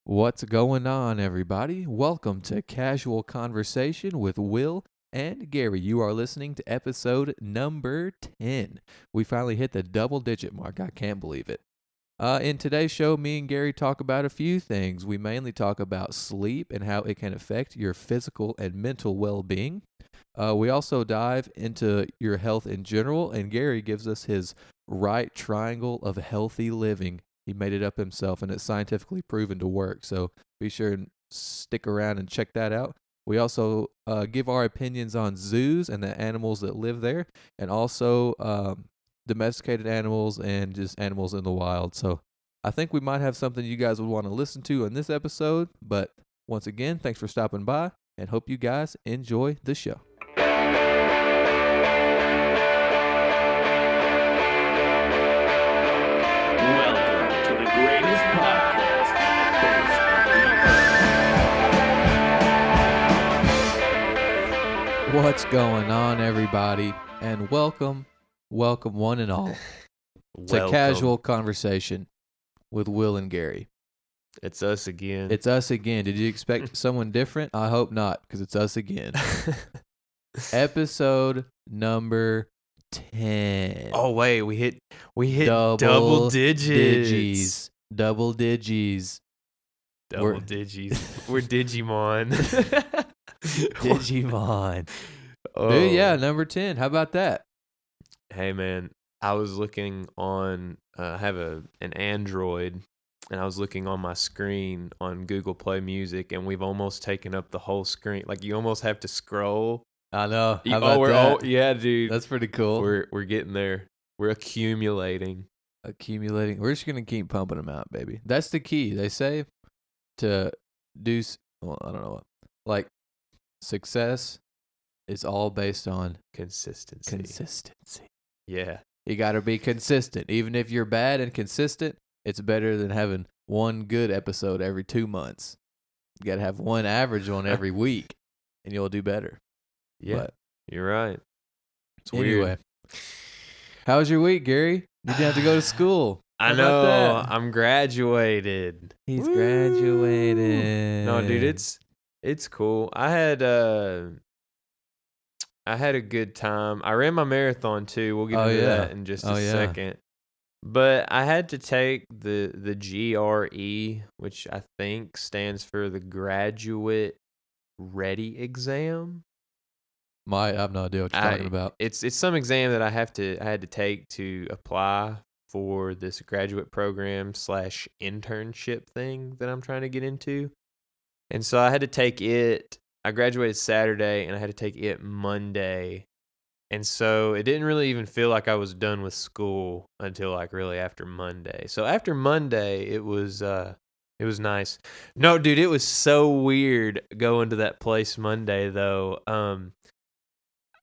What's going on, everybody? Welcome to Casual Conversation with Will and Gary. You are listening to episode number 10. We finally hit the double-digit mark. I can't believe it. In today's show, me and Gary talk about a few things. We mainly talk about sleep and how it can affect your physical and mental well-being. We also dive into your health in general, and Gary gives us his right triangle of healthy living. He made it up himself, and it's scientifically proven to work. So be sure and stick around and check that out. We also give our opinions on zoos and the animals that live there, and also domesticated animals and just animals in the wild. So I think we might have something you guys would want to listen to in this episode. But once again, thanks for stopping by, and hope you guys enjoy the show. Welcome to the greatest podcast on the face of the earth. What's going on, everybody? And welcome one and all to Casual Conversation with Will and Gary. It's us again. It's us again. Did you expect someone different? I hope not, because it's us again. Episode number 10. Oh wait, we hit double digits. Double digits. Double digits. We're Digimon. Digimon. Oh. Dude, yeah, number 10. How about that? Hey man, I was looking on. I have an Android, and I was looking on my screen on Google Play Music, and we've almost taken up the whole screen. Like you almost have to scroll. I know. How about that? Yeah, dude. That's pretty cool. We're getting there. We're accumulating. We're just gonna keep pumping them out, baby. That's the key. They say to do. Well, I don't know what. Like success is all based on Consistency. Yeah. You got to be consistent. Even if you're bad and consistent, it's better than having one good episode every 2 months. You got to have one average one every week, and you'll do better. Yeah, But you're right. It's anyway, weird. how was your week, Gary? You didn't have to go to school. I How about know. that? I'm graduated. He's Woo! graduated. No, dude, it's cool. I had a good time. I ran my marathon too. We'll get into that in just a second. But I had to take the GRE, which I think stands for the Graduate Ready Exam. I have no idea what you're talking about. It's some exam that I had to take to apply for this graduate program / internship thing that I'm trying to get into. And so I had to take it. I graduated Saturday, and I had to take it Monday. And so it didn't really even feel like I was done with school until like really after Monday. So after Monday, it was nice. No, dude, it was so weird going to that place Monday though.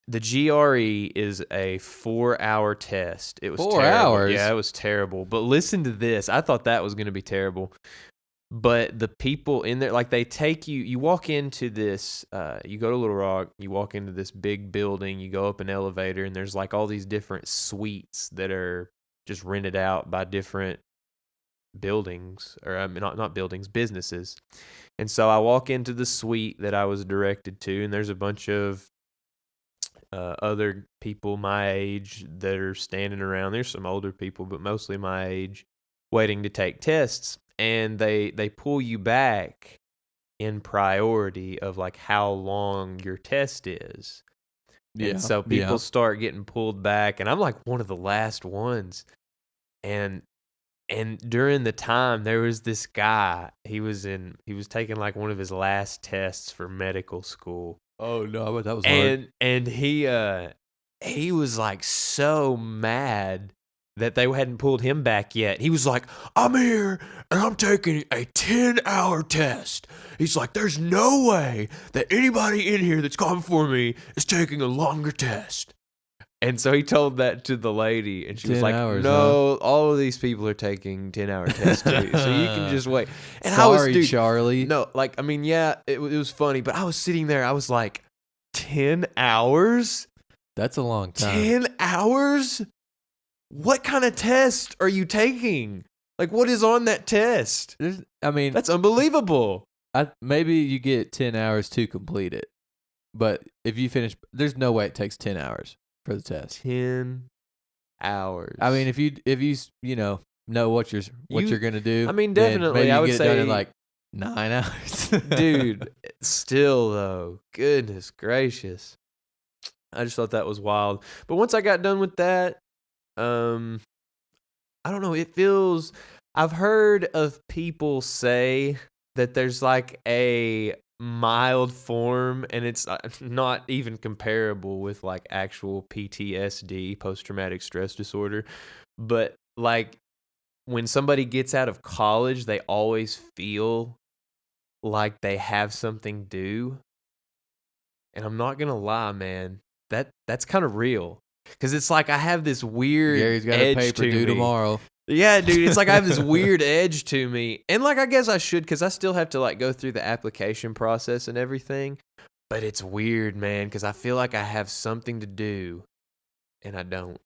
The GRE is a 4-hour test. It was 4 terrible. hours? Yeah, it was terrible. But listen to this. I thought that was going to be terrible. But the people in there, like they take you walk into this, you go to Little Rock, you walk into this big building, you go up an elevator, and there's like all these different suites that are just rented out by different buildings, or I mean, not buildings, businesses. And so I walk into the suite that I was directed to, and there's a bunch of other people my age that are standing around. There's some older people, but mostly my age, waiting to take tests. And they pull you back in priority of like how long your test is. Yeah. And so people start getting pulled back, and I'm like one of the last ones. And during the time, there was this guy. He was taking like one of his last tests for medical school. Oh no, that was hard. And he was like so mad that they hadn't pulled him back yet. He was like, I'm here and I'm taking a 10-hour test. He's like, there's no way that anybody in here that's come for me is taking a longer test. And so he told that to the lady, and she was like, no, all of these people are taking 10-hour tests too, so you can just wait. And Sorry, Charlie. No, like, I mean, yeah, it was funny, but I was sitting there, I was like, 10 hours? That's a long time. 10 hours? What kind of test are you taking? Like, what is on that test? I mean, That's unbelievable. maybe you get 10 hours to complete it. But if you finish, there's no way it takes 10 hours for the test. 10 hours. I mean, if you know what you're gonna do, I mean, then definitely, maybe you I would get it done in say- like 9 hours. Dude, still though, goodness gracious. I just thought that was wild. But once I got done with that, I don't know, I've heard of people say that there's like a mild form, and it's not even comparable with like actual PTSD, post-traumatic stress disorder, but like when somebody gets out of college, they always feel like they have something due. And I'm not gonna lie, man, that's kind of real, because it's like I have this weird Gary's got a edge paper to due me. tomorrow. Yeah, dude, it's like I have this weird edge to me. And like I guess I should, because I still have to like go through the application process and everything. But it's weird, man, because I feel like I have something to do and I don't.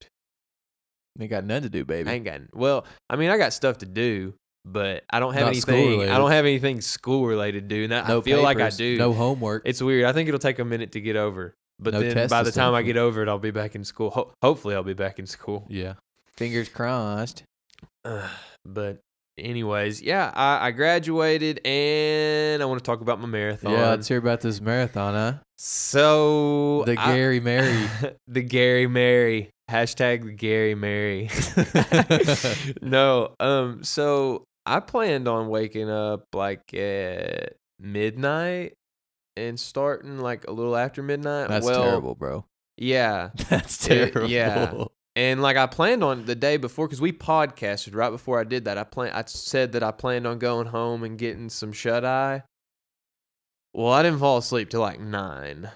Ain't got nothing to do, baby. I ain't got, well, I mean, I got stuff to do, but I don't have Not anything. school-related. I don't have anything school related to do. And No I feel like I papers, do. No homework. It's weird. I think it'll take a minute to get over. But No then test by the time I system. get over it, I'll be back in school. Hopefully, I'll be back in school. Yeah. Fingers crossed. But anyways, yeah, I graduated, and I want to talk about my marathon. Yeah, let's hear about this marathon, huh? So The Gary Mary. the Gary Mary. Hashtag the Gary Mary. No, so I planned on waking up like at midnight and starting like a little after midnight. That's well, terrible, bro. Yeah. That's terrible. Yeah. And like I planned on the day before, because we podcasted right before I did that. I said that I planned on going home and getting some shut eye. Well, I didn't fall asleep till like 9.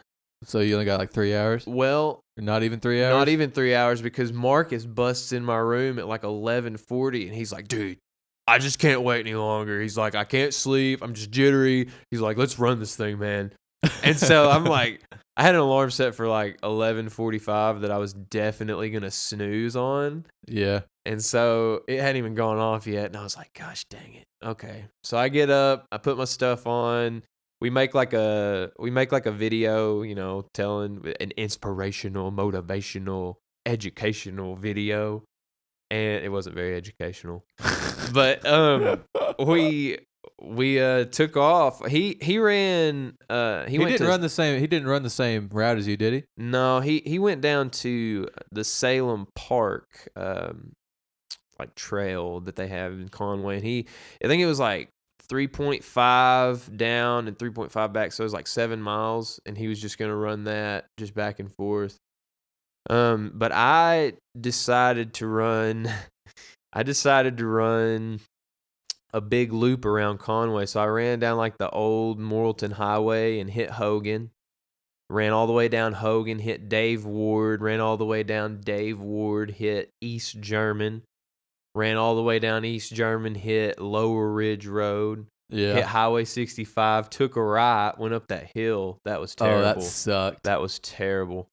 So you only got like 3 hours? Well, Or not even 3 hours? not even 3 hours, because Marcus busts in my room at like 11:40, and he's like, "Dude, I just can't wait any longer." He's like, "I can't sleep. I'm just jittery." He's like, "Let's run this thing, man." And so I'm like, I had an alarm set for like 11:45 that I was definitely gonna snooze on. Yeah. And so it hadn't even gone off yet, and I was like, "Gosh dang it." Okay. So I get up, I put my stuff on. We make like a video, you know, telling an inspirational, motivational, educational video. And it wasn't very educational. But we took off. He ran he didn't run the same route as you, did he? No, he went down to the Salem Park like trail that they have in Conway, and I think it was like 3.5 down and 3.5 back, so it was like 7 miles, and he was just going to run that just back and forth. But I decided to run a big loop around Conway. So I ran down like the old Morrilton Highway and hit Hogan. Ran all the way down Hogan, hit Dave Ward, ran all the way down Dave Ward, hit East German. Ran all the way down East German, hit Lower Ridge Road, hit Highway 65, took a right, went up that hill. That was terrible. Oh, that sucked. That was terrible.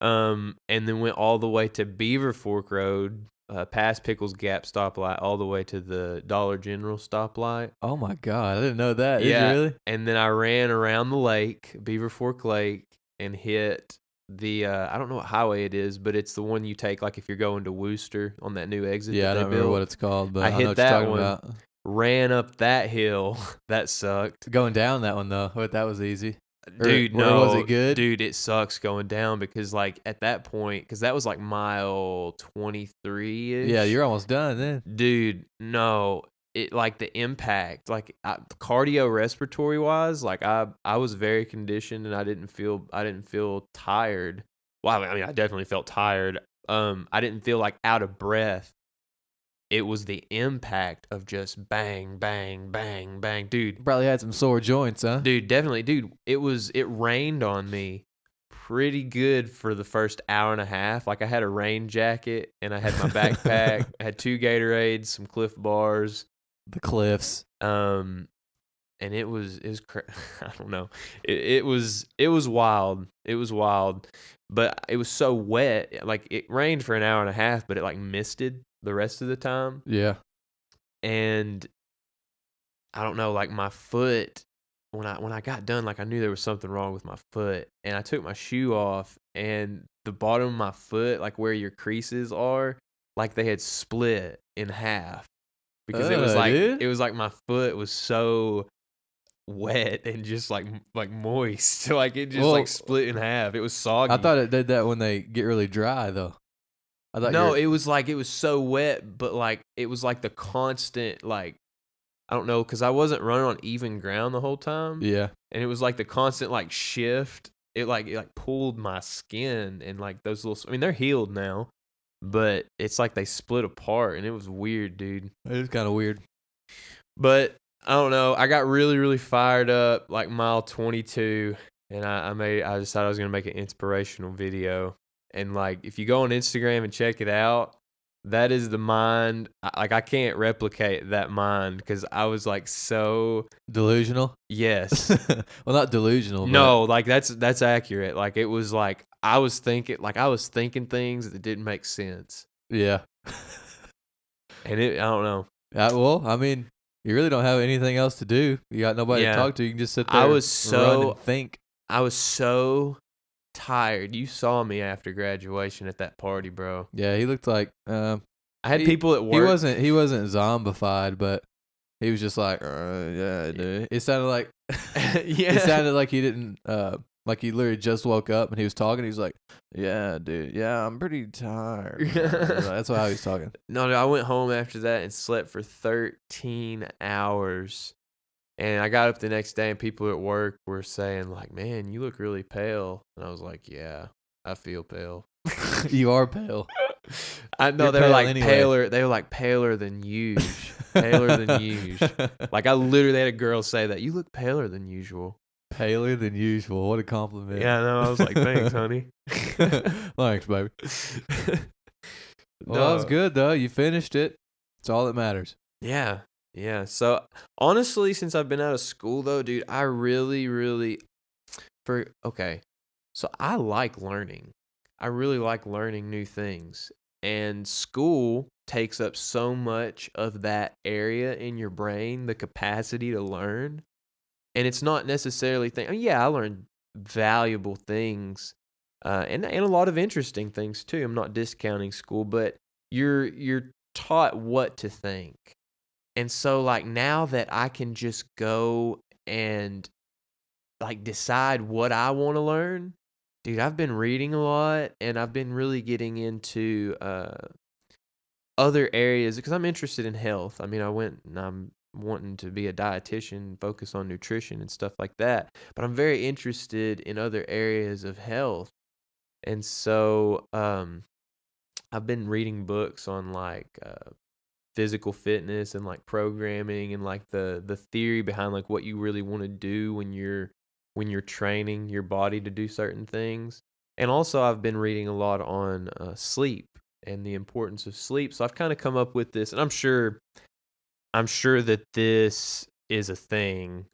And then went all the way to Beaver Fork Road, past Pickles Gap stoplight, all the way to the Dollar General stoplight. Oh my God, I didn't know that. Did Yeah. you really? And then I ran around the lake, Beaver Fork Lake, and hit the I don't know what highway it is, but it's the one you take like if you're going to Worcester on that new exit. Yeah, I that don't they remember built. what it's called, but I I know hit what that you're talking one. about. Ran up that hill. That sucked. Going down that one though, but that was easy. Dude, Or no. was it good? Dude, it sucks going down, because like at that point, because that was like mile 23-ish. Yeah, you're almost done then. Dude, no. It like the impact, like cardio respiratory wise, like I was very conditioned, and I didn't feel tired. Well, I mean, I definitely felt tired. I didn't feel like out of breath. It was the impact of just bang, bang, bang, bang, dude. Probably had some sore joints, huh? Dude, definitely, dude. It rained on me pretty good for the first hour and a half. Like I had a rain jacket, and I had my backpack. I had 2 Gatorades, some Cliff Bars. The cliffs. And it was I don't know. It was wild. It was wild. But it was so wet. Like it rained for an hour and a half, but it like misted the rest of the time. Yeah. and I don't know, like my foot, when I got done, like I knew there was something wrong with my foot, and I took my shoe off, and the bottom of my foot, like where your creases are, like they had split in half because Dude. it was like my foot was so wet and just like moist, like it just Well, like split in half. It was soggy. I thought it did that when they get really dry, though. I thought No, it was so wet, but like it was like the constant, like I don't know, because I wasn't running on even ground the whole time. Yeah. And it was like the constant like shift. It like pulled my skin, and like those little, I mean, they're healed now, but it's like they split apart, and it was weird, dude. It was kind of weird. But I don't know. I got really, really fired up like mile 22, and I decided I was gonna make an inspirational video. And like, if you go on Instagram and check it out, that is the mind. Like, I can't replicate that mind because I was like so Delusional? yes. Well, not delusional. No, like that's accurate. Like it was like I was thinking things that didn't make sense, But yeah. and I don't know. Well, I mean, you really don't have anything else to do. You got nobody Yeah. to talk to. You can just sit there I was run and think. I was so tired. You saw me after graduation at that party, bro. Yeah, he looked like I had He- people at work. he wasn't zombified, but he was just like, yeah, dude. It sounded like Yeah. it sounded like he didn't like he literally just woke up and he was talking. He was like, yeah, dude, yeah, I'm pretty tired. That's how he was talking. No, I went home after that and slept for 13 hours. And I got up the next day and people at work were saying like, man, you look really pale. And I was like, yeah, I feel pale. You are pale. I know. You're They were pale like anyway. paler. They were like paler than usual. Paler than usual. Like I literally had a girl say that. You look paler than usual. Paler than usual. What a compliment. Yeah, no, I was like, thanks, honey. Thanks, baby. Well, that was good though. You finished it. It's all that matters. Yeah, yeah. So honestly, since I've been out of school though, dude, I really, really So I like learning. I really like learning new things. And school takes up so much of that area in your brain, the capacity to learn. And it's not necessarily I learned valuable things, and a lot of interesting things too. I'm not discounting school, but you're taught what to think. And so like now that I can just go and like decide what I want to learn, dude, I've been reading a lot and I've been really getting into other areas because I'm interested in health. I mean, I'm wanting to be a dietitian, focus on nutrition and stuff like that, but I'm very interested in other areas of health. And so I've been reading books on like physical fitness and like programming and like the theory behind like what you really want to do when you're training your body to do certain things. And also I've been reading a lot on sleep and the importance of sleep. So I've kind of come up with this, and I'm sure that this is a thing,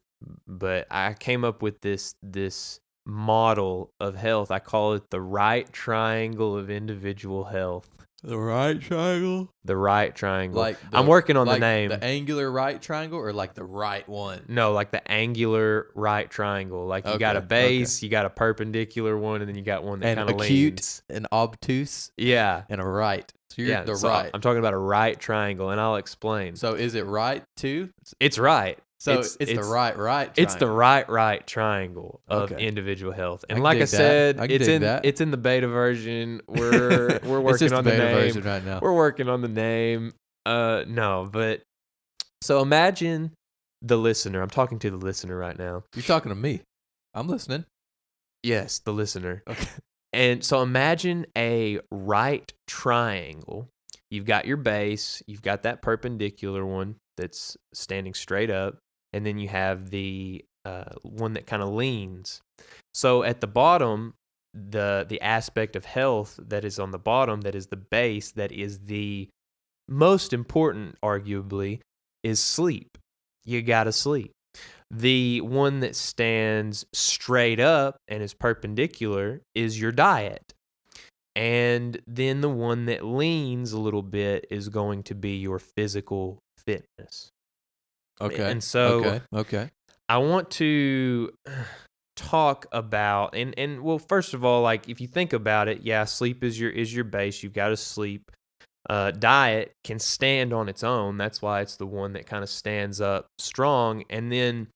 but I came up with this model of health. I call it the right triangle of individual health. The right triangle? The right triangle. Like I'm working on the like name. The angular right triangle or like the right one? No, like the angular right triangle. Like you got a Okay, base, you got a perpendicular one, and then you got one that And kind of acute, leans. and obtuse, Yeah. and a right. So you're the so right. I'm talking about a right triangle, and I'll explain. So is it right too? It's right. So it's the right triangle. It's the right triangle of Okay. individual health. I And can like I dig that. said, I can dig that. it's in the beta version. We're It's working just on the the beta name. version right now. We're working on the name. No, but so imagine the listener. I'm talking to the listener right now. You're talking to me. I'm listening. Yes, the listener. Okay. And so imagine a right triangle. You've got your base, you've got that perpendicular one that's standing straight up, and then you have the one that kind of leans. So at the bottom, the aspect of health that is on the bottom, that is the base, that is the most important, arguably, is sleep. You gotta sleep. The one that stands straight up and is perpendicular is your diet. And then the one that leans a little bit is going to be your physical fitness. Okay. And so Okay. I want to talk about and well, first of all, like if you think about it, yeah, sleep is your base. You've got to sleep. Diet can stand on its own. That's why it's the one that kind of stands up strong. And then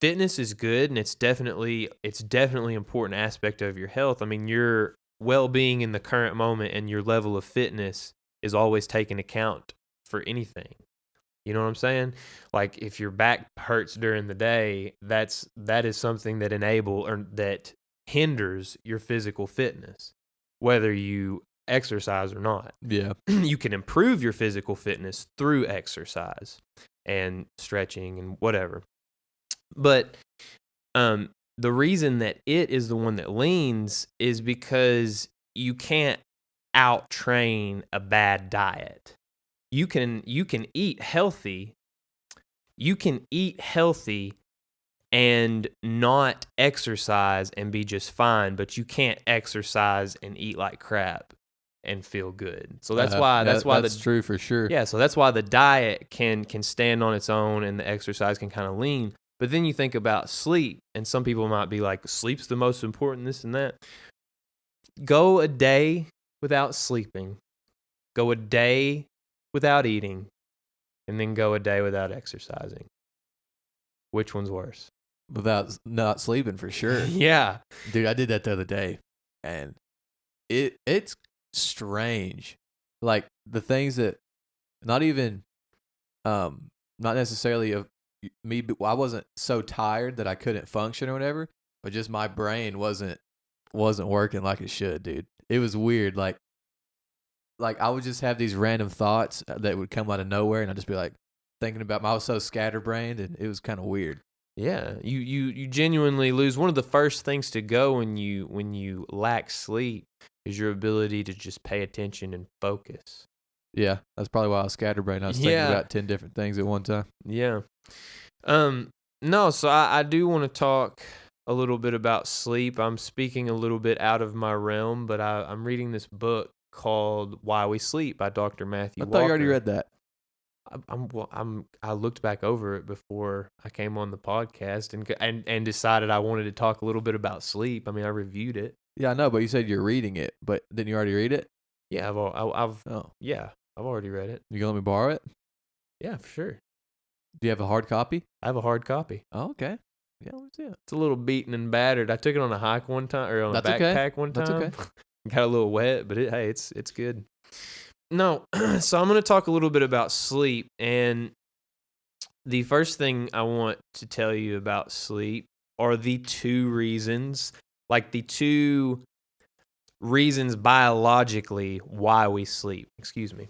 fitness is good, and it's definitely an important aspect of your health. I mean, your well-being in the current moment and your level of fitness is always taken account for anything. You know what I'm saying? Like if your back hurts during the day, that is something that hinders your physical fitness, whether you exercise or not. Yeah. You can improve your physical fitness through exercise and stretching and whatever. But the reason that it is the one that leans is because you can't out train a bad diet. You can eat healthy. You can eat healthy and not exercise and be just fine, but you can't exercise and eat like crap and feel good. So that's why that's true for sure. Yeah, so that's why the diet can stand on its own and the exercise can kind of lean. But then you think about sleep, and some people might be like, sleep's the most important, this and that. Go a day without sleeping. Go a day without eating. And then go a day without exercising. Which one's worse? Without not sleeping for sure. Yeah. Dude, I did that the other day, and it's strange. Like the things that not even not necessarily of me, but I wasn't so tired that I couldn't function or whatever, but just my brain wasn't working like it should, dude. It was weird. Like I would just have these random thoughts that would come out of nowhere, and I'd just be like thinking about. I was so scatterbrained, and it was kind of weird. Yeah, you genuinely lose. One of the first things to go when you lack sleep is your ability to just pay attention and focus. Yeah, that's probably why I was scatterbrained. I was thinking about 10 different things at one time. Yeah. No, so I do want to talk a little bit about sleep. I'm speaking a little bit out of my realm, but I'm reading this book called Why We Sleep by Dr. Matthew I thought you already Walker. read that. I looked back over it before I came on the podcast and decided I wanted to talk a little bit about sleep. I mean, I reviewed it. Yeah, I know, but you said you're reading it, but didn't you already read it? Yeah, I've already read it. You gonna let me borrow it? Yeah, for sure. Do you have a hard copy? I have a hard copy. Oh, okay. Yeah, let's see it. It's a little beaten and battered. I took it on a hike one time, or on a backpack one time. That's okay. Got a little wet, but it's good. No, so I'm going to talk a little bit about sleep, and the first thing I want to tell you about sleep are the two reasons biologically why we sleep. Excuse me.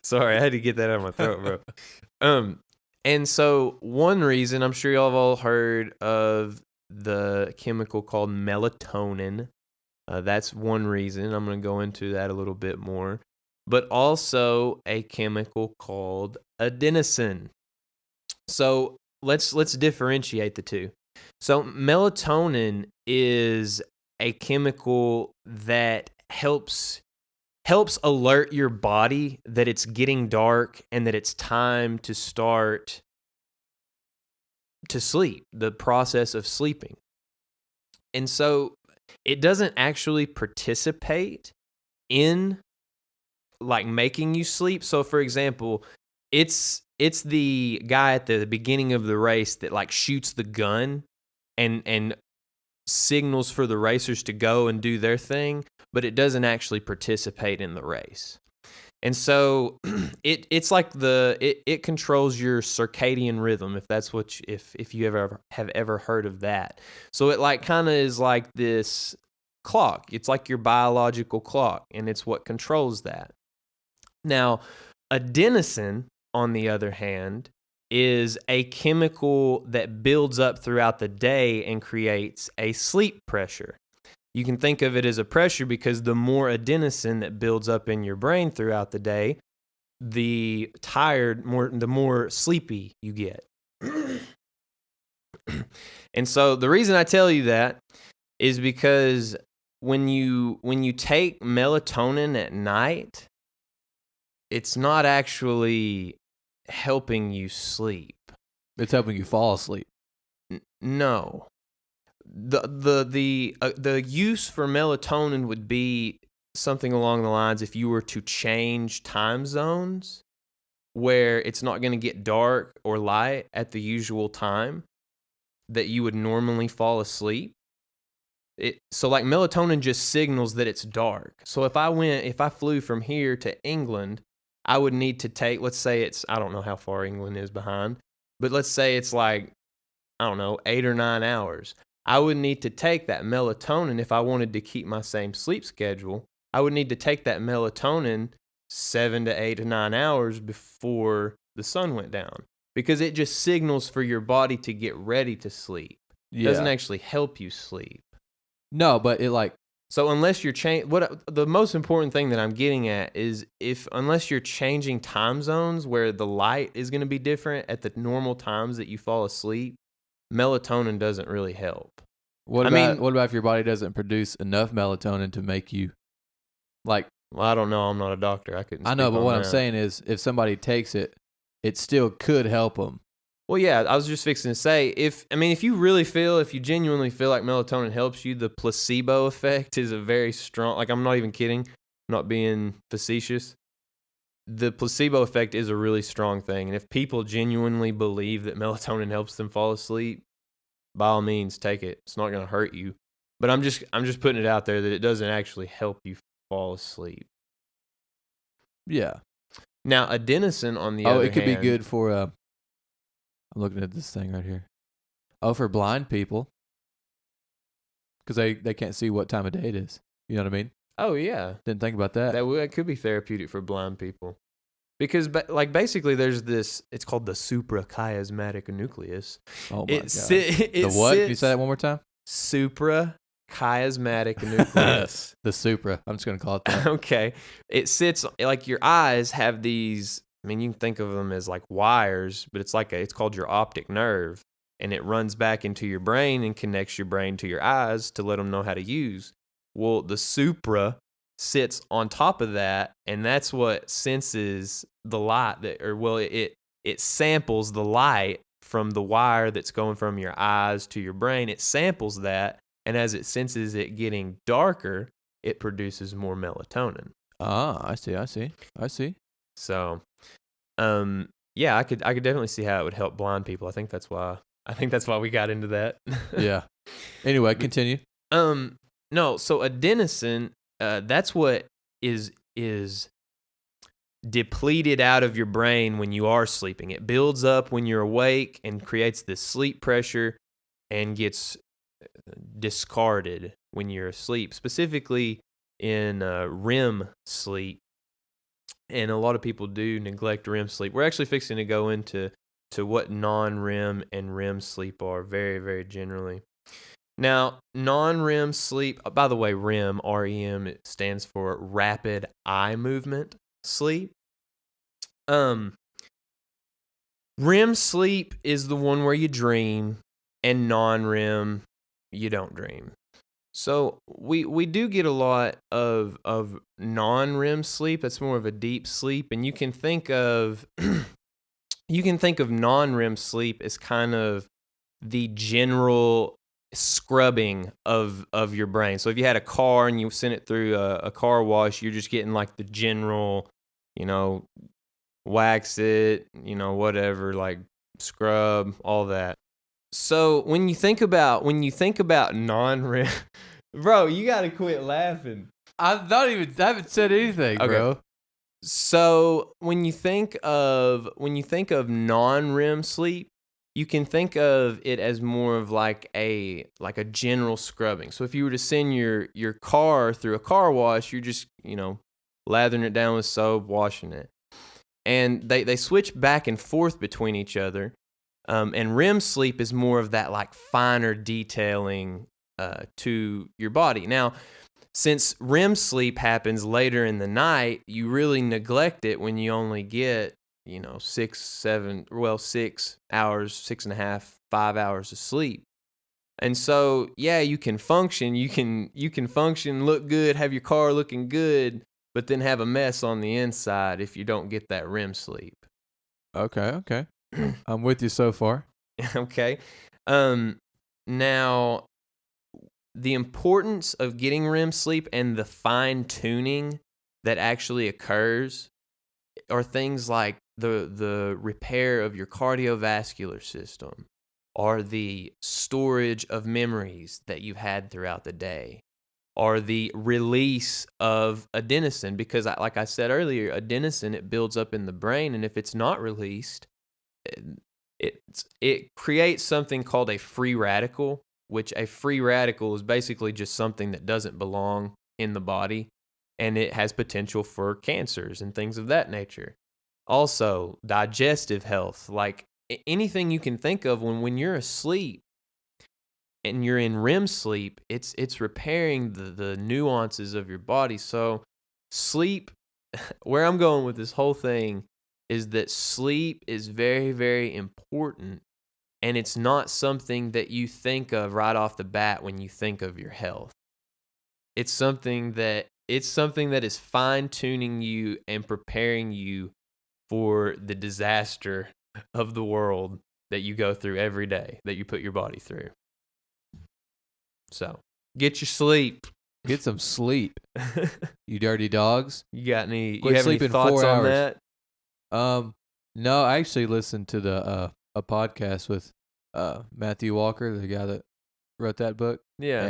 Sorry, I had to get that out of my throat, bro. And so one reason, I'm sure y'all have all heard of the chemical called melatonin. That's one reason. I'm going to go into that a little bit more. But also a chemical called adenosine. So let's differentiate the two. So melatonin is a chemical that helps alert your body that it's getting dark and that it's time to start to sleep, the process of sleeping. And so it doesn't actually participate in like making you sleep. So for example, it's the guy at the beginning of the race that like shoots the gun and signals for the racers to go and do their thing, but it doesn't actually participate in the race. And so it's like it controls your circadian rhythm, if that's what if you have ever heard of that. So it like kind of is like this clock. It's like your biological clock, and it's what controls that. Now, adenosine, on the other hand, is a chemical that builds up throughout the day and creates a sleep pressure. You can think of it as a pressure because the more adenosine that builds up in your brain throughout the day, the more sleepy you get. And so the reason I tell you that is because when you take melatonin at night, it's not actually helping you sleep. It's helping you fall asleep. No. The use for melatonin would be something along the lines if you were to change time zones where it's not going to get dark or light at the usual time that you would normally fall asleep. So like melatonin just signals that it's dark. So if I flew from here to England, I would need to take, let's say I don't know how far England is behind, but let's say it's like, I don't know, 8 or 9 hours. I would need to take that melatonin if I wanted to keep my same sleep schedule. I would need to take that melatonin 7 to 8 to 9 hours before the sun went down, because it just signals for your body to get ready to sleep. It doesn't actually help you sleep. No, but it like... So unless you're the most important thing that I'm getting at is unless you're changing time zones where the light is going to be different at the normal times that you fall asleep, melatonin doesn't really help. What about if your body doesn't produce enough melatonin to make you like... Well, I don't know. I'm not a doctor. I know, but what I'm saying is if somebody takes it, it still could help them. Well, yeah, I was just fixing to say, if you genuinely feel like melatonin helps you, the placebo effect is a very strong, like I'm not even kidding, I'm not being facetious. The placebo effect is a really strong thing. And if people genuinely believe that melatonin helps them fall asleep, by all means, take it. It's not going to hurt you. But I'm just putting it out there that it doesn't actually help you fall asleep. Yeah. Now, adenosine, on the other hand... it could be good for... I'm looking at this thing right here. Oh, for blind people. Because they can't see what time of day it is. You know what I mean? Oh, yeah. Didn't think about that. That could be therapeutic for blind people. Because, like, basically there's this, it's called the suprachiasmatic nucleus. Oh, my God. The what? Can you say that one more time? Suprachiasmatic nucleus. The supra. I'm just going to call it that. Okay. It sits, like, your eyes have these... I mean, you can think of them as like wires, but it's called your optic nerve, and it runs back into your brain and connects your brain to your eyes to let them know how to use. Well, the supra sits on top of that, and that's what senses the light it samples the light from the wire that's going from your eyes to your brain. It samples that, and as it senses it getting darker, it produces more melatonin. Ah, I see. So, yeah, I could definitely see how it would help blind people. I think that's why we got into that. Yeah. Anyway, continue. No, so adenosine, that's what is depleted out of your brain when you are sleeping. It builds up when you're awake and creates this sleep pressure and gets discarded when you're asleep, specifically in REM sleep. And a lot of people do neglect REM sleep. We're actually fixing to go into what non-REM and REM sleep are very, very generally. Now, non-REM sleep, by the way, REM, R-E-M, it stands for rapid eye movement sleep. REM sleep is the one where you dream, and non-REM, you don't dream. So we do get a lot of non-REM sleep. That's more of a deep sleep, and you can think of non-REM sleep as kind of the general scrubbing of your brain. So if you had a car and you sent it through a car wash, you're just getting like the general, wax it, whatever, like scrub, all that. So when you think about non-REM, bro, you gotta quit laughing. I haven't said anything, okay, bro. So when you think of non-REM sleep, you can think of it as more of like a general scrubbing. So if you were to send your car through a car wash, you're just lathering it down with soap, washing it, and they switch back and forth between each other. And REM sleep is more of that like finer detailing to your body. Now, since REM sleep happens later in the night, you really neglect it when you only get 6 hours, 6.5, 5 hours of sleep. And so, yeah, you can function, look good, have your car looking good, but then have a mess on the inside if you don't get that REM sleep. Okay. I'm with you so far. Okay. Now, the importance of getting REM sleep and the fine tuning that actually occurs are things like the repair of your cardiovascular system, or the storage of memories that you've had throughout the day, or the release of adenosine, because like I said earlier, adenosine, it builds up in the brain, and if it's not released, it creates something called a free radical, which a free radical is basically just something that doesn't belong in the body, and it has potential for cancers and things of that nature. Also, digestive health, like anything you can think of when you're asleep and you're in REM sleep, it's repairing the nuances of your body. So sleep, where I'm going with this whole thing is that sleep is very, very important, and it's not something that you think of right off the bat when you think of your health. It's something that is fine-tuning you and preparing you for the disaster of the world that you go through every day, that you put your body through. So, get your sleep. Get some sleep, you dirty dogs. You have any sleeping thoughts 4 on hours. that? No, I actually listened to the a podcast with Matthew Walker, the guy that wrote that book. Yeah.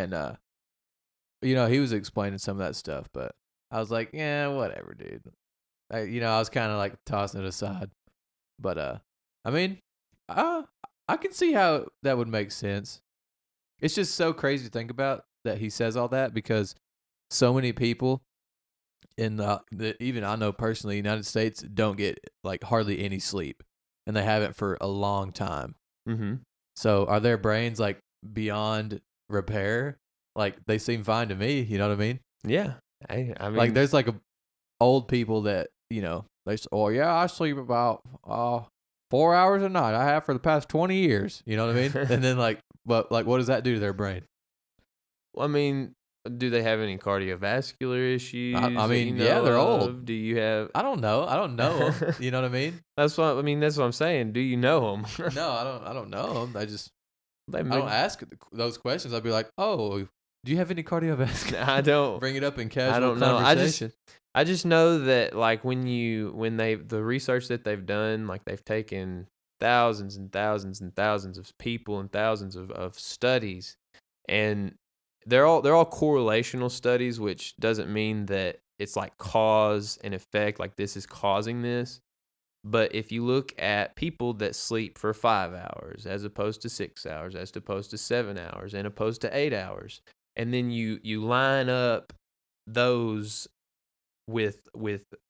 And he was explaining some of that stuff, but I was like, yeah, whatever, dude. I was kind of like tossing it aside. But I mean, I can see how that would make sense. It's just so crazy to think about that he says all that, because so many people in even I know personally, United States don't get like hardly any sleep, and they haven't for a long time. Mm-hmm. So are their brains like beyond repair? Like, they seem fine to me. You know what I mean? Yeah. I mean, Like, there's like old people that they say, oh yeah, I sleep about 4 hours a night. I have for the past 20 years. You know what I mean? And then what does that do to their brain? I mean, do they have any cardiovascular issues? I mean, yeah, they're old. Do you have? I don't know. I don't know them. You know what I mean? That's what I'm saying. Do you know them? No, I don't know them. I I don't ask those questions. I'll be like, oh, do you have any cardiovascular? I don't. Bring it up in casual I don't know. conversation. I just know that, like, the research that they've done, like, they've taken thousands and thousands and thousands of people and thousands of studies, and they're all correlational studies, which doesn't mean that it's like cause and effect, like this is causing this. But if you look at people that sleep for 5 hours as opposed to 6 hours, as opposed to 7 hours, and opposed to 8 hours, and then you line up those with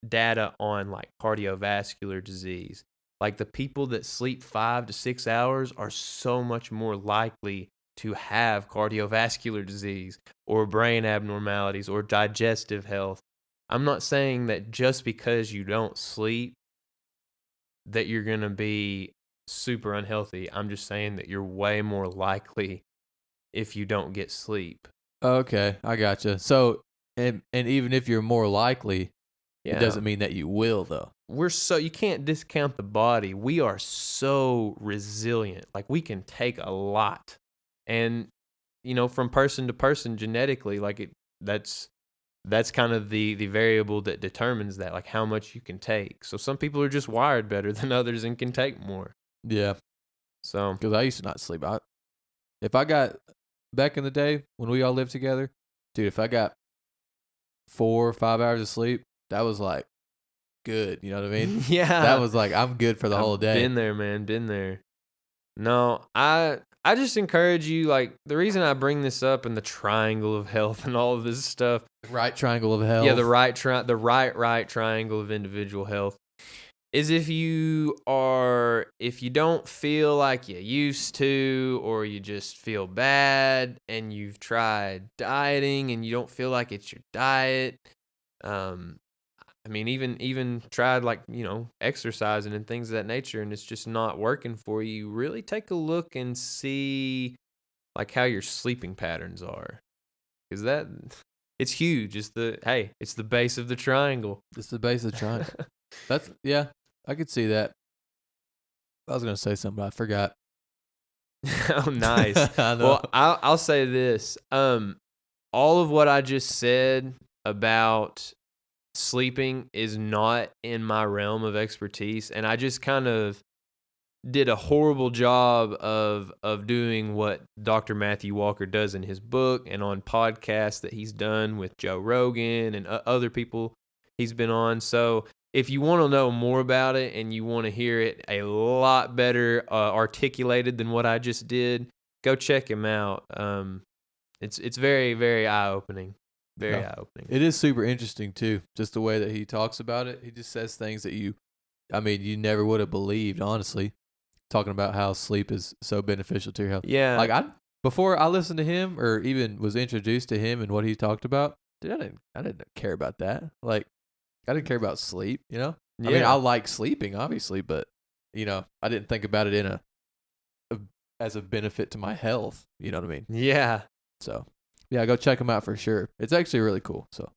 data on like cardiovascular disease, like the people that sleep 5 to 6 hours are so much more likely to have cardiovascular disease or brain abnormalities or digestive health. I'm not saying that just because you don't sleep that you're going to be super unhealthy. I'm just saying that you're way more likely if you don't get sleep. Okay, I gotcha. So, and even if you're more likely, Yeah. it doesn't mean that you will, though. You can't discount the body. We are so resilient. Like, we can take a lot. And, from person to person genetically, like that's kind of the variable that determines that, like how much you can take. So some people are just wired better than others and can take more. Yeah. So, because I used to not sleep. If I got back in the day when we all lived together, dude, if I got 4 or 5 hours of sleep, that was like good. You know what I mean? Yeah. That was like, I'm good for the whole day. Been there, man. Been there. No, I just encourage you, like, the reason I bring this up in the triangle of health and all of this stuff. Right triangle of health. Yeah, the right triangle of individual health is if you don't feel like you used to, or you just feel bad and you've tried dieting and you don't feel like it's your diet. I mean, even tried like, exercising and things of that nature, and it's just not working for you. Really take a look and see like how your sleeping patterns are. Because It's huge. It's the base of the triangle. It's the base of the triangle. I could see that. I was gonna say something, but I forgot. Oh, nice. I know. Well, I'll say this. All of what I just said about sleeping is not in my realm of expertise, and I just kind of did a horrible job of doing what Dr. Matthew Walker does in his book and on podcasts that he's done with Joe Rogan and other people he's been on. So if you want to know more about it and you want to hear it a lot better articulated than what I just did, go check him out. It's very, very eye-opening. Very eye-opening. It is super interesting, too, just the way that he talks about it. He just says things that you never would have believed, honestly, talking about how sleep is so beneficial to your health. Yeah. Like, before I listened to him or even was introduced to him and what he talked about, dude, I didn't care about that. Like, I didn't care about sleep, you know? Yeah. I mean, I like sleeping, obviously, but, I didn't think about it as a benefit to my health. You know what I mean? Yeah. So, yeah, go check him out for sure. It's actually really cool. So,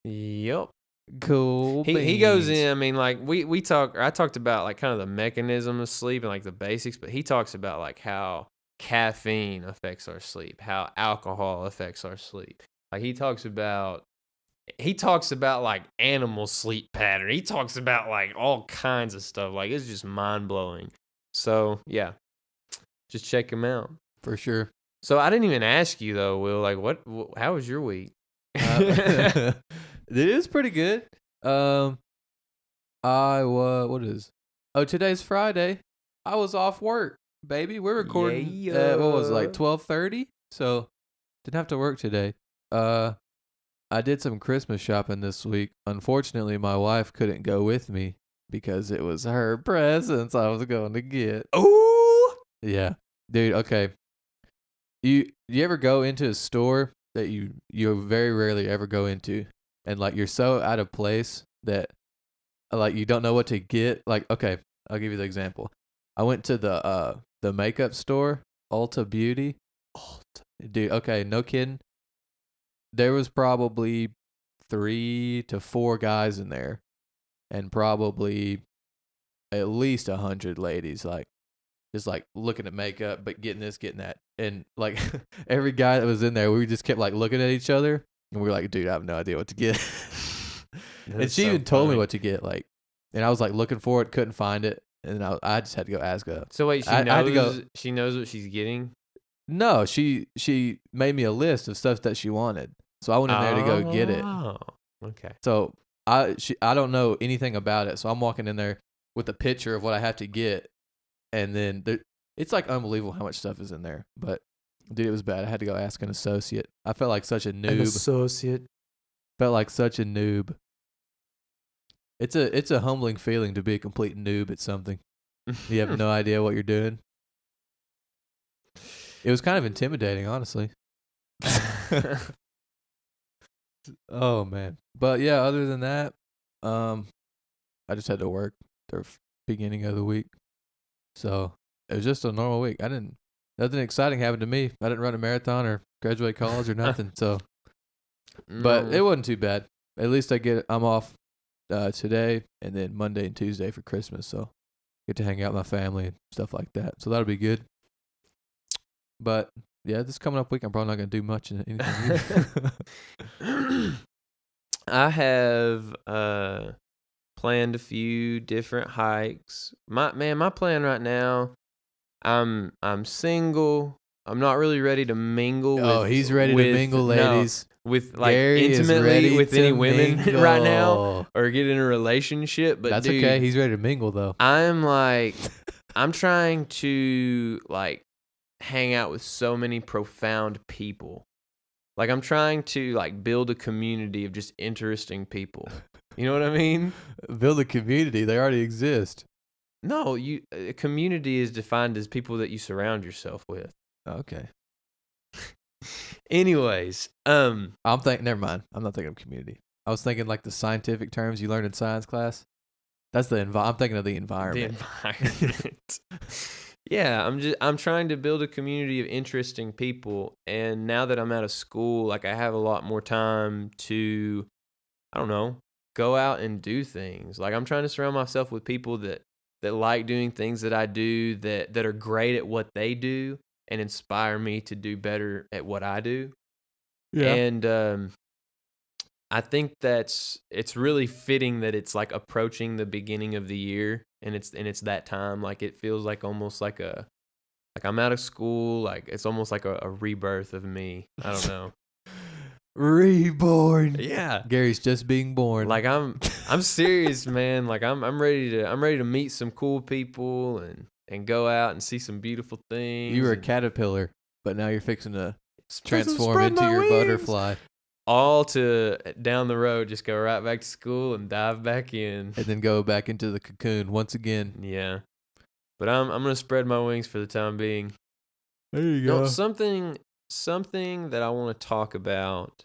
Yep. cool. He goes in. I mean, like I talked about like kind of the mechanism of sleep and like the basics, but he talks about like how caffeine affects our sleep, how alcohol affects our sleep. Like he talks about like animal sleep pattern. He talks about like all kinds of stuff. Like it's just mind blowing. So yeah, just check him out for sure. So I didn't even ask you though, Will. Like, how was your week? It is pretty good. Today's Friday. I was off work, baby. We're recording at, what was it, like 12:30? So didn't have to work today. I did some Christmas shopping this week. Unfortunately, my wife couldn't go with me because it was her presents I was going to get. Oh, yeah, dude. Okay, you ever go into a store that you very rarely ever go into, and like you're so out of place that like you don't know what to get? Like, okay, I'll give you the example. I went to the makeup store, Ulta Beauty. Dude, okay, no kidding. There was probably 3 to 4 guys in there, and probably at least 100 ladies, like just like looking at makeup, but getting this, getting that, and like every guy that was in there, we just kept like looking at each other, and we were like, "Dude, I have no idea what to get." And she even told me what to get, like, and I was like looking for it, couldn't find it, and I just had to go ask her. So wait, she knows she knows what she's getting? No, she made me a list of stuff that she wanted. So I went in there to go get it. Oh, okay. So I don't know anything about it. So I'm walking in there with a picture of what I have to get, and then it's like unbelievable how much stuff is in there. But dude, it was bad. I had to go ask an associate. I felt like such a noob. An associate. Felt like such a noob. It's a humbling feeling to be a complete noob at something. You have no idea what you're doing. It was kind of intimidating, honestly. Oh man. But yeah, other than that, I just had to work the beginning of the week. So it was just a normal week. Nothing exciting happened to me. I didn't run a marathon or graduate college or nothing. So but it wasn't too bad. At least I'm off today and then Monday and Tuesday for Christmas. So get to hang out with my family and stuff like that. So that'll be good. But yeah, this coming up week, I'm probably not going to do much in anything. I have planned a few different hikes. My plan right now, I'm single. I'm not really ready to mingle. Oh, he's ready to mingle, ladies. No, with like Gary intimately with any women mingle right now, or get in a relationship. But that's dude, okay. He's ready to mingle though. I'm trying to like hang out with so many profound people. Like I'm trying to like build a community of just interesting people. You know what I mean? Build a community. They already exist. No, a community is defined as people that you surround yourself with. Okay. Anyways, never mind. I'm not thinking of community. I was thinking like the scientific terms you learned in science class. That's I'm thinking of the environment. The environment. Yeah, I'm trying to build a community of interesting people, and now that I'm out of school, like I have a lot more time to, I don't know, go out and do things. Like I'm trying to surround myself with people that like doing things that I do, that are great at what they do and inspire me to do better at what I do. Yeah. And I think it's really fitting that it's like approaching the beginning of the year, and it's that time. Like it feels like almost like I'm out of school. Like it's almost like a rebirth of me. I don't know. Reborn. Yeah. Gary's just being born. Like I'm serious, man. Like I'm ready to meet some cool people and go out and see some beautiful things. You were a and caterpillar, but now you're fixing to spread transform into my your wings. butterfly. All to down the road, just go right back to school and dive back in. And then go back into the cocoon once again. Yeah. But I'm gonna spread my wings for the time being. There you No, something that I want to talk about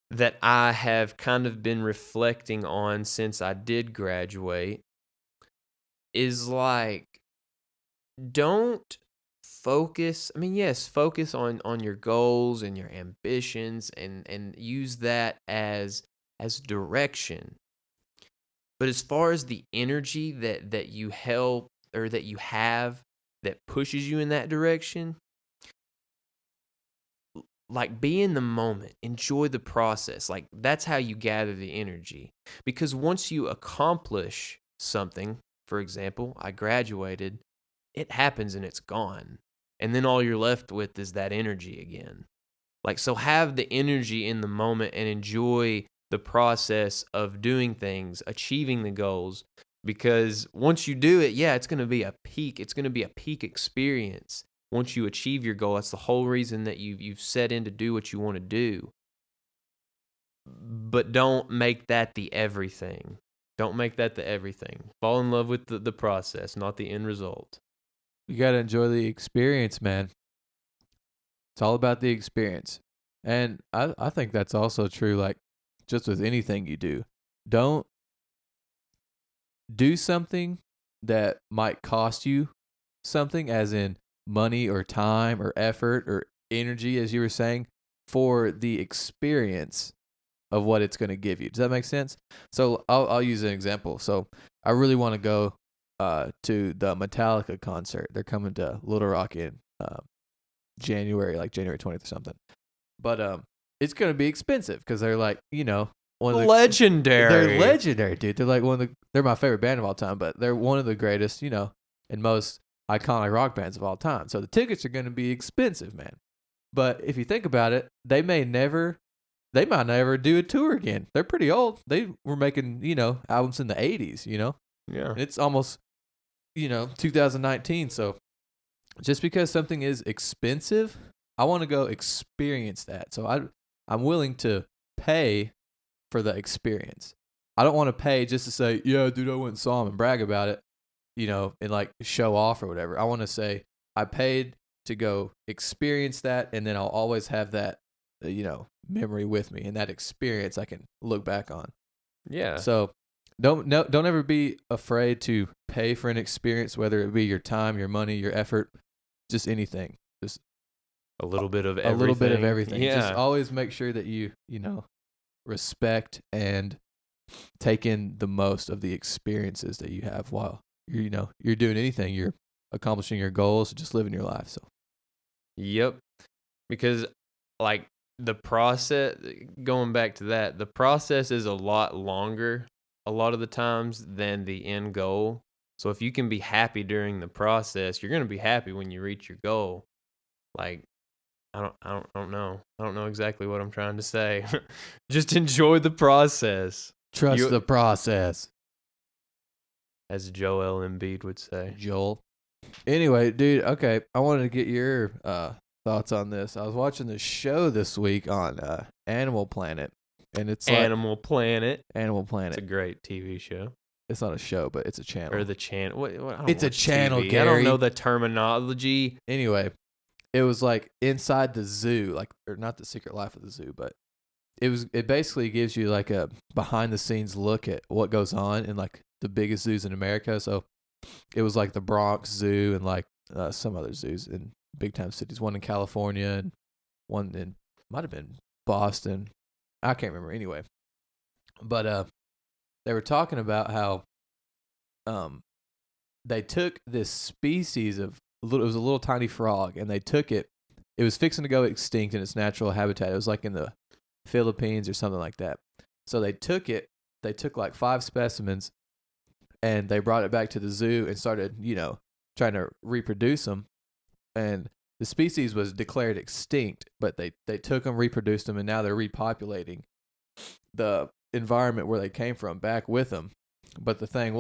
that I have kind of been reflecting on since I did graduate is like, don't focus. I mean, yes, focus on your goals and your ambitions and use that as direction. But as far as the energy that you help or that you have that pushes you in that direction, like be in the moment, enjoy the process. Like that's how you gather the energy. Because once you accomplish something, for example, I graduated, it happens and it's gone. And then all you're left with is that energy again. Like, so have the energy in the moment and enjoy the process of doing things, achieving the goals. Because once you do it, yeah, it's going to be a peak. It's going to be a peak experience. Once you achieve your goal, that's the whole reason that you've set in to do what you want to do. But don't make that the everything. Don't make that the everything. Fall in love with the process, not the end result. You got to enjoy the experience, man. It's all about the experience. And I think that's also true, like, just with anything you do. Don't do something that might cost you something, as in money or time or effort or energy, as you were saying, for the experience of what it's going to give you. Does that make sense? So I'll use an example. So I really want to go to the Metallica concert. They're coming to Little Rock in January, like January 20th or something. But it's going to be expensive because they're like, one of the legendary. They're legendary, dude. They're like they're my favorite band of all time, but they're one of the greatest, and most iconic rock bands of all time. So the tickets are going to be expensive, man. But if you think about it, they might never do a tour again. They're pretty old. They were making, albums in the 80s, Yeah. And it's almost, 2019. So just because something is expensive, I want to go experience that. So I'm willing to pay for the experience. I don't want to pay just to say, yeah, dude, I went and saw him and brag about it, and like show off or whatever. I want to say I paid to go experience that, and then I'll always have that, memory with me, and that experience I can look back on. Yeah. So don't ever be afraid to pay for an experience, whether it be your time, your money, your effort, just anything. Just a little bit of everything. A little bit of everything. Yeah. Just always make sure that you respect and take in the most of the experiences that you have while you're doing anything. You're accomplishing your goals, just living your life. So Yep. Because like the process, going back to that, the process is a lot longer a lot of the times than the end goal. So if you can be happy during the process, you're going to be happy when you reach your goal. Like, I don't know. I don't know exactly what I'm trying to say. Just enjoy the process. Trust the process, as Joel Embiid would say. Joel. Anyway, dude, okay, I wanted to get your thoughts on this. I was watching this show this week on Animal Planet, and it's Animal Planet. Animal Planet. It's a great TV show. It's not a show, but it's a channel. Or the channel. What, it's a channel, TV. Gary. I don't know the terminology. Anyway, it was like inside the zoo, or not the Secret Life of the Zoo, but it basically gives you like a behind the scenes look at what goes on in like the biggest zoos in America. So it was like the Bronx Zoo and like some other zoos in big time cities. One in California and one in might have been Boston. I can't remember anyway. But they were talking about how they took this species of it was a little tiny frog, and they took it. It was fixing to go extinct in its natural habitat. It was like in the Philippines or something like that. So they took it. They took like 5 specimens, and they brought it back to the zoo and started, trying to reproduce them. And the species was declared extinct, but they took them, reproduced them, and now they're repopulating the environment where they came from back with them. But the thing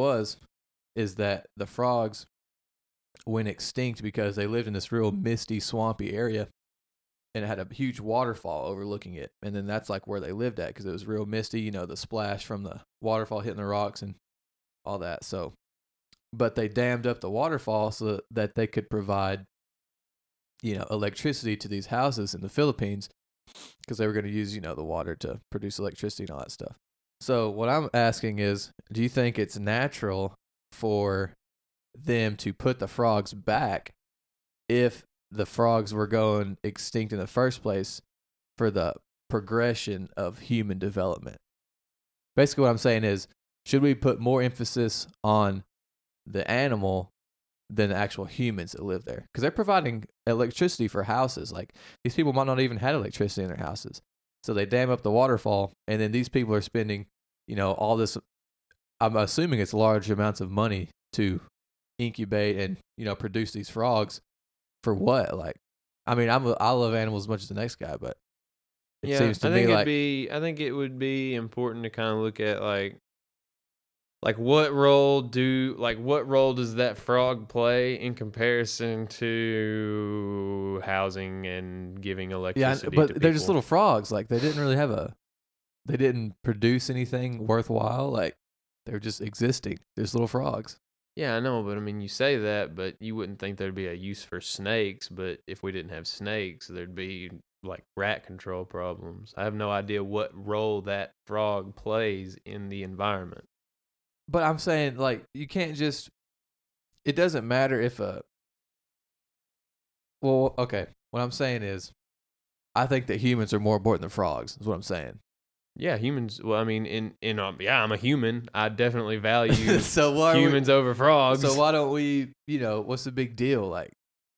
is that the frogs went extinct because they lived in this real misty, swampy area, and it had a huge waterfall overlooking it. And then that's like where they lived at because it was real misty, the splash from the waterfall hitting the rocks and all that. So, but they dammed up the waterfall so that they could provide, electricity to these houses in the Philippines because they were going to use, the water to produce electricity and all that stuff. So what I'm asking is, do you think it's natural for them to put the frogs back if the frogs were going extinct in the first place for the progression of human development? Basically what I'm saying is, should we put more emphasis on the animal than the actual humans that live there? Because they're providing electricity for houses. Like, these people might not even have electricity in their houses. So they dam up the waterfall, and then these people are spending, all this, I'm assuming it's large amounts of money to incubate and, produce these frogs for what? Like, I mean, I love animals as much as the next guy, but it seems to me like... I think it would be important to kind of look at what role does that frog play in comparison to housing and giving electricity? But to they're just people? little frogs. Like, they didn't produce anything worthwhile. Like, they're just existing. There's little frogs. Yeah, I know, but I mean, you say that, but you wouldn't think there'd be a use for snakes. But if we didn't have snakes, there'd be like rat control problems. I have no idea what role that frog plays in the environment. But I'm saying, like, you can't just... It doesn't matter if Well, okay. What I'm saying is, I think that humans are more important than frogs, is what I'm saying. Yeah, humans. Well, I mean, I'm a human. I definitely value So humans over frogs. So why don't we, what's the big deal? Like,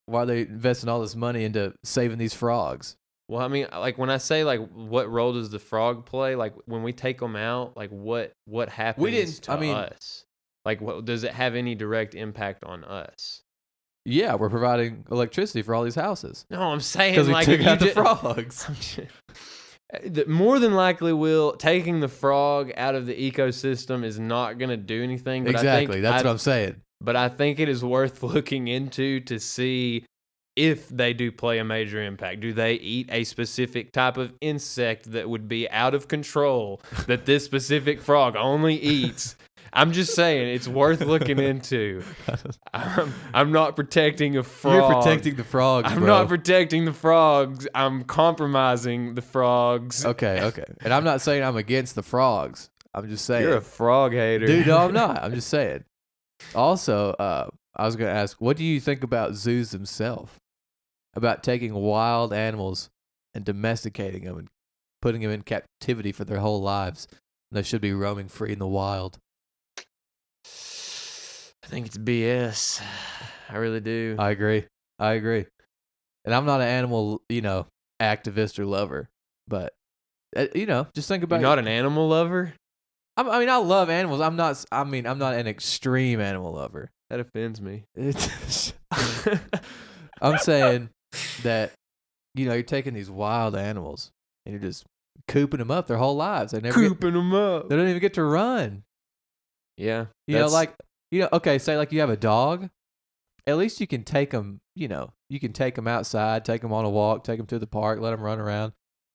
why are they investing all this money into saving these frogs? Well, I mean, like, when I say, like, what role does the frog play? Like, when we take them out, like, what happens to us? Like, what does it have any direct impact on us? Yeah, we're providing electricity for all these houses. No, I'm saying, because we like, took out the frogs. More than likely, taking the frog out of the ecosystem is not going to do anything. But Exactly, that's what I'm saying. But I think it is worth looking into to see if they do play a major impact. Do they eat a specific type of insect that would be out of control that this specific frog only eats? I'm just saying, it's worth looking into. I'm not protecting a frog. You're protecting the frogs, I'm not protecting the frogs. I'm compromising the frogs. Okay. And I'm not saying I'm against the frogs. I'm just saying. You're a frog hater. Dude, no, I'm not. I'm just saying. Also, I was going to ask, what do you think about zoos themselves? About taking wild animals and domesticating them and putting them in captivity for their whole lives. They should be roaming free in the wild. I think it's BS. I really do. I agree. And I'm not an animal, activist or lover, but just think about... You're not an animal lover? I mean, I love animals. I'm not an extreme animal lover. That offends me. I'm saying that, you're taking these wild animals and you're just cooping them up their whole lives. They them up. They don't even get to run. Yeah. Okay, say like you have a dog. At least you can take them, you can take them outside, take them on a walk, take them to the park, let them run around,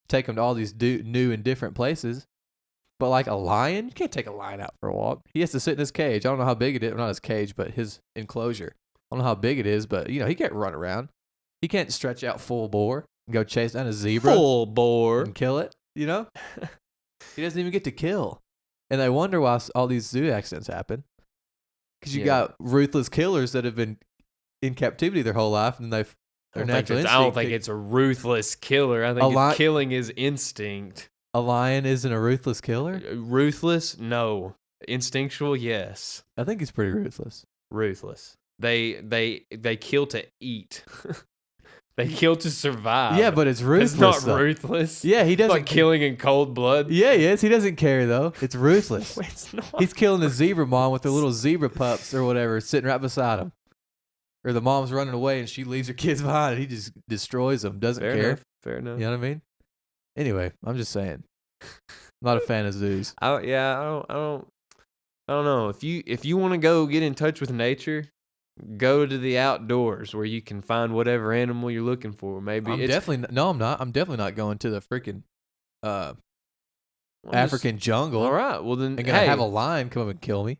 take them to all these new and different places. But like a lion, you can't take a lion out for a walk. He has to sit in his cage. I don't know how big it is. Not his cage, but his enclosure. I don't know how big it is, but, he can't run around. He can't stretch out full bore and go chase down a zebra. Full bore. And kill it, He doesn't even get to kill. And I wonder why all these zoo accidents happen. Because you Yeah. got ruthless killers that have been in captivity their whole life, and their natural I don't instinct. think it's a ruthless killer. I think it's killing is instinct. A lion isn't a ruthless killer? Ruthless? No. Instinctual? Yes. I think he's pretty ruthless. Ruthless. They kill to eat. They kill to survive. Yeah, but it's ruthless. It's not though. ruthless. Yeah, he It's doesn't like killing in cold blood. Yeah, he is. He doesn't care though. It's ruthless. It's not. He's killing the zebra mom with her little zebra pups or whatever sitting right beside him. Or the mom's running away and she leaves her kids behind and he just destroys them. Doesn't Fair care. enough. Fair enough. You know what I mean? Anyway, I'm just saying. I'm not a fan of zoos. I don't know. If you want to go get in touch with nature, go to the outdoors where you can find whatever animal you're looking for. Maybe I'm not. I'm definitely not going to the freaking I'm African jungle. All right. Well then, I'm gonna have a lion come up and kill me.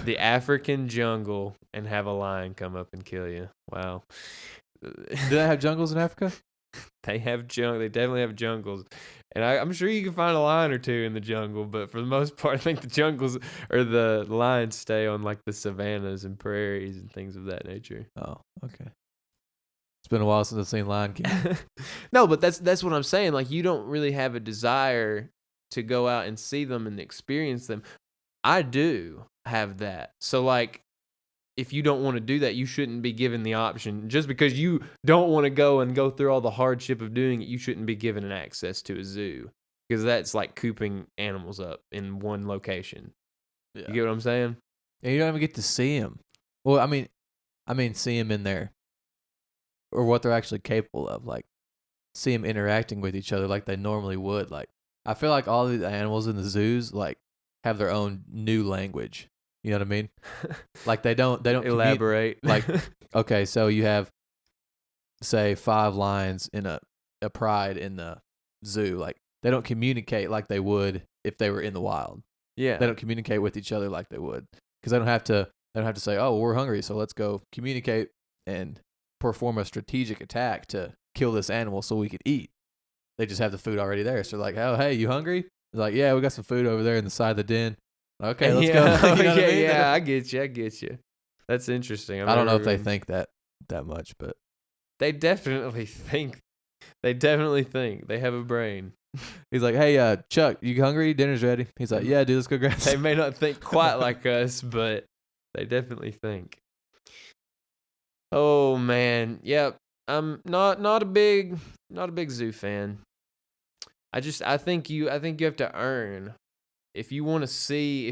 The African jungle and have a lion come up and kill you. Wow. Do they have jungles in Africa? They definitely have jungles. And I'm sure you can find a lion or two in the jungle, but for the most part, I think the jungles or the lions stay on like the savannas and prairies and things of that nature. Oh, okay. It's been a while since I've seen Lion King. No, but that's what I'm saying. Like, you don't really have a desire to go out and see them and experience them. I do have that. So, like, if you don't want to do that, you shouldn't be given the option. Just because you don't want to go through all the hardship of doing it, you shouldn't be given an access to a zoo. Because that's like cooping animals up in one location. Yeah. You get what I'm saying? And you don't even get to see them. Well, I mean, see them in there. Or what they're actually capable of. Like, see them interacting with each other like they normally would. Like, I feel like all the animals in the zoos, like, have their own new language. You know what I mean? Like, they don't elaborate. Like, okay, so you have, say, 5 lions in a pride in the zoo. Like, they don't communicate like they would if they were in the wild. Yeah. They don't communicate with each other like they would. Because they don't have to say, oh, we're hungry, so let's go communicate and perform a strategic attack to kill this animal so we can eat. They just have the food already there. So like, oh, hey, you hungry? They're like, yeah, we got some food over there in the side of the den. Okay, let's go. You know what I mean? Yeah, I get you. That's interesting. I don't know if they think that much, but they definitely think. They have a brain. He's like, hey, Chuck, you hungry? Dinner's ready. He's like, yeah, dude, let's go grab They some. may not think quite like us, but they definitely think. Oh man, yep. I'm not a big zoo fan. I think you have to earn. If you want to see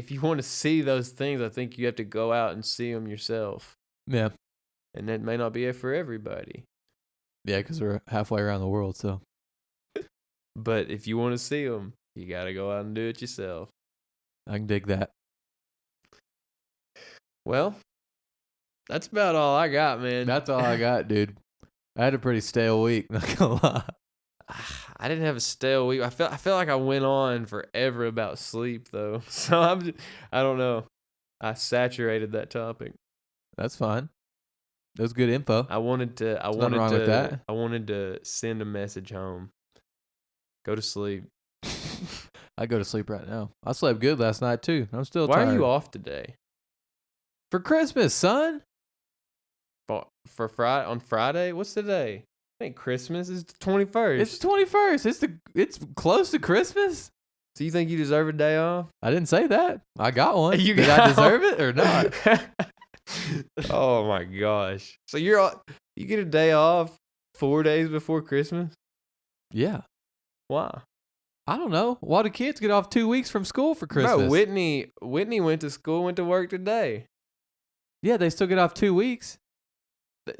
those things, I think you have to go out and see them yourself. Yeah. And that may not be it for everybody. Yeah, because we're halfway around the world, so. But if you want to see them, you got to go out and do it yourself. I can dig that. Well, that's about all I got, man. That's all I got, dude. I had a pretty stale week, not gonna lie. I didn't have a stale week. I feel like I went on forever about sleep though. So I don't know. I saturated that topic. That's fine. That was good info. I wanted to send a message home. Go to sleep. I go to sleep right now. I slept good last night too. I'm still Why tired. are you off today? For Christmas, son. For Friday on Friday? What's today? I think Christmas is the 21st. It's the 21st. It's close to Christmas. So you think you deserve a day off? I didn't say that. I got one. Did I deserve it or not? Oh my gosh. So you get a day off 4 days before Christmas? Yeah. Why? I don't know. Why do kids get off 2 weeks from school for Christmas? Bro, Whitney went to school, went to work today. Yeah, they still get off 2 weeks.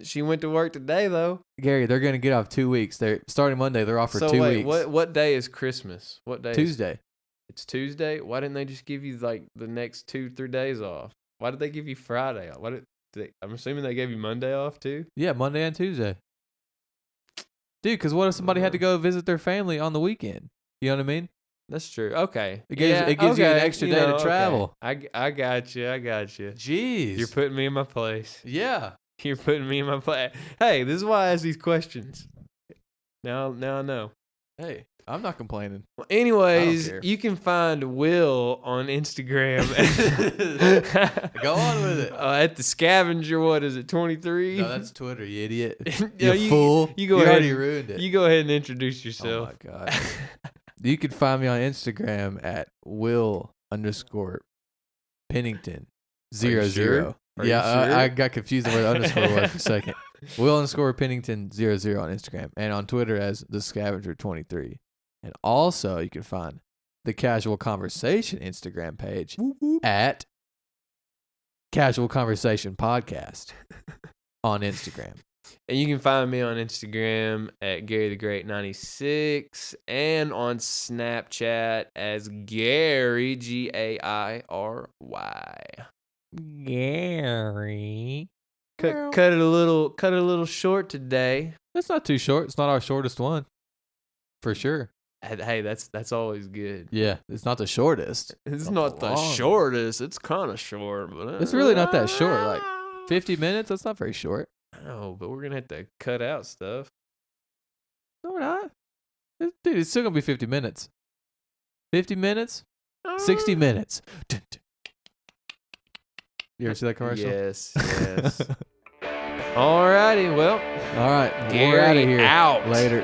She went to work today though. Gary, they're going to get off 2 weeks. They're starting Monday. They're off for 2 weeks. What day is Christmas? What day? Tuesday. It's Tuesday? Why didn't they just give you like the next 2-3 days off? Why did they give you Friday off? I'm assuming they gave you Monday off too? Yeah, Monday and Tuesday. Dude, because what if somebody had to go visit their family on the weekend? You know what I mean? That's true. Okay. It gives you an extra day to travel. Okay. I got you. Jeez. You're putting me in my place. Yeah. You're putting me in my place. Hey, this is why I ask these questions. Now I know. Hey, I'm not complaining. Well, anyways, care. you can find Will on Instagram. Go on with it. At the Scavenger. What is it? 23. No, that's Twitter, you idiot. Yeah, You fool. You go ahead. Already ruined it. You go ahead and introduce yourself. Oh my god. You can find me on Instagram at Will_Pennington 00. sure? Are you Yeah, sure? I got confused on where the underscore was for a second. Will_Pennington 00 on Instagram and on Twitter as the Scavenger 23. And also you can find the Casual Conversation Instagram page at Casual Conversation Podcast on Instagram. And you can find me on Instagram at Gary the Great 96 and on Snapchat as Gary Gairy. Gary. Cut it a little short today. That's not too short. It's not our shortest one. For sure. Hey, that's always good. Yeah, it's not the shortest. It's Not not the the longest. shortest. It's kind of short, but It's really not that short. Like 50 minutes, that's not very short. No, but we're gonna have to cut out stuff. No, we're not. Dude, it's still going to be 50 minutes. 50 minutes? 60 minutes. You ever see that commercial? Yes. Alrighty, well, All right. We're Gary out of here. out. Later.